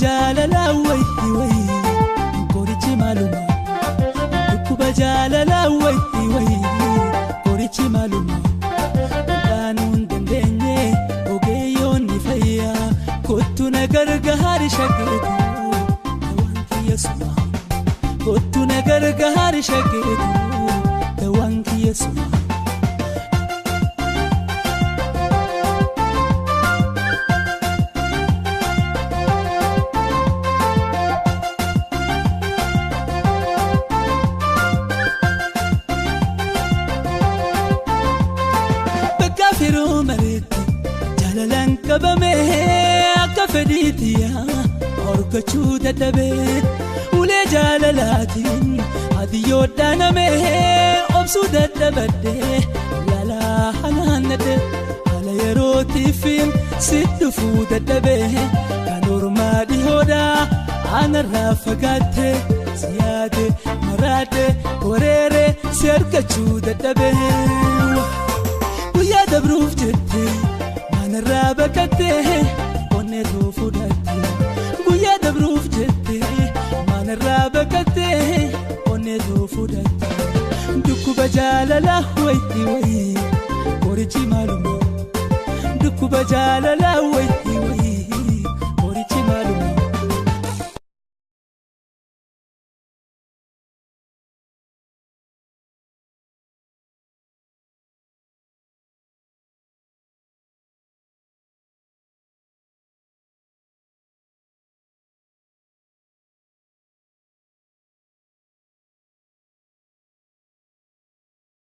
Jaalala wayi wayi korichi maluma Dhukkuba jaalala wayi korichi maluma Dhanuun dandeenye ogeeyyoon ni fayya Kottu na gargaari shageetu dawaan kiyya suma Kottu na gargaari shageetu dawaan kiyya suma Firu mariti jalalan kabame akka feditiya orgachu dadabe ule jalalatin adiyo daname obsu dadabade lala hananade ala yerotifin siddufu dadabe kanormadi hoda anarra fagate ziyade marade korere sergachu dadabe Guyyaa dabruuf jettee manarraa baqattee onnee too fudhattee Guyyaa dabruuf jettee manarraa baqattee onnee too fudhattee Dhukkuba jaalala wayi wayi korichi maluma Dhukkuba jaalala wayi